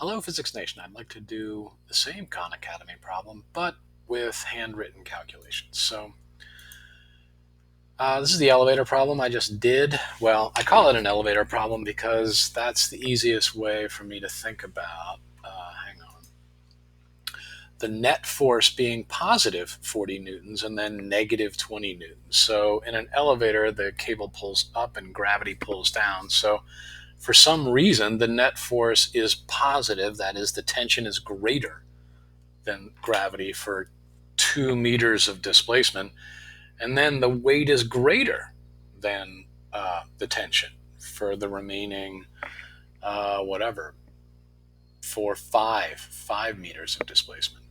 Hello, Physics Nation. I'd like to do the same Khan Academy problem, but with handwritten calculations. This is the elevator problem I just did. Well, I call it an elevator problem because that's the easiest way for me to think about, hang on, the net force being positive 40 newtons and then negative 20 newtons. So in an elevator, the cable pulls up and gravity pulls down. So for some reason, the net force is positive. That is, the tension is greater than gravity for 2 meters of displacement. And then the weight is greater than the tension for the remaining, whatever, for 5 meters of displacement.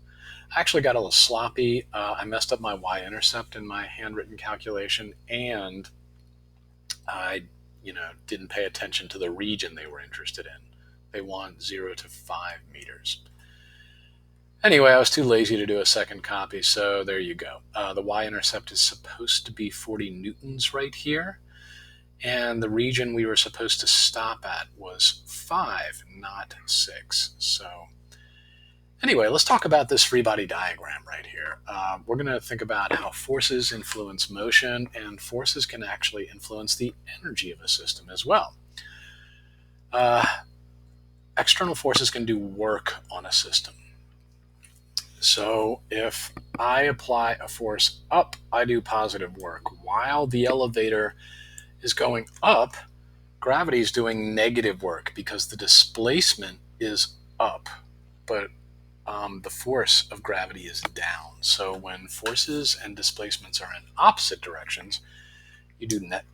I actually got a little sloppy. I messed up my y-intercept in my handwritten calculation, and I, didn't pay attention to the region they were interested in. They want 0 to 5 meters. Anyway, I was too lazy to do a second copy, so there you go. The y-intercept is supposed to be 40 newtons right here, and the region we were supposed to stop at was 5, not 6. So anyway, let's talk about this free body diagram right here. We're going to think about how forces influence motion, and forces can actually influence the energy of a system as well. External forces can do work on a system. So if I apply a force up, I do positive work. While the elevator is going up, gravity is doing negative work because the displacement is up, but the force of gravity is down. So when forces and displacements are in opposite directions, you do net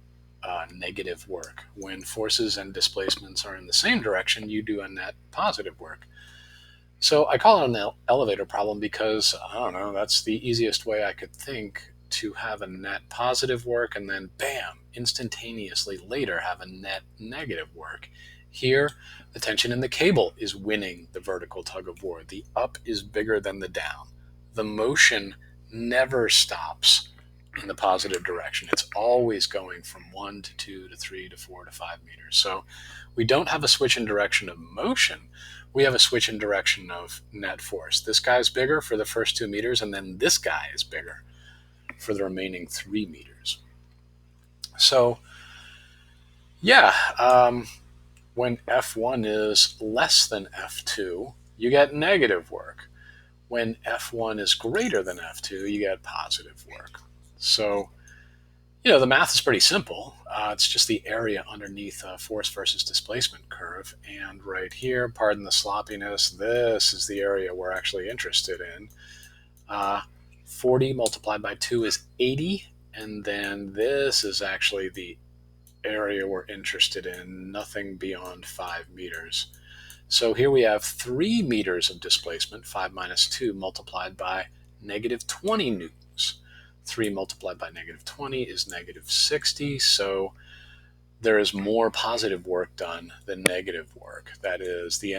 negative work. When forces and displacements are in the same direction, you do a net positive work. So I call it an elevator problem because, I don't know, that's the easiest way I could think to have a net positive work and then, bam, instantaneously later have a net negative work. Here, the tension in the cable is winning the vertical tug of war. The up is bigger than the down. The motion never stops in the positive direction. It's always going from 1 to 2 to 3 to 4 to 5 meters. So we don't have a switch in direction of motion. We have a switch in direction of net force. This guy's bigger for the first 2 meters, and then this guy is bigger for the remaining 3 meters. So, yeah, when F1 is less than F2, you get negative work. When F1 is greater than F2, you get positive work. So, the math is pretty simple. It's just the area underneath a force versus displacement curve. And right here, pardon the sloppiness, this is the area we're actually interested in. 40 multiplied by 2 is 80. And then this is actually the area we're interested in, nothing beyond 5 meters. So here we have 3 meters of displacement, 5 minus 2 multiplied by negative 20 newtons. 3 multiplied by negative 20 is negative 60, so there is more positive work done than negative work. That is, the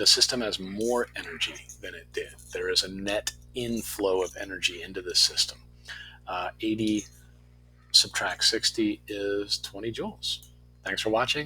system has more energy than it did. There is a net inflow of energy into the system. 80 subtract 60 is 20 joules. Thanks for watching.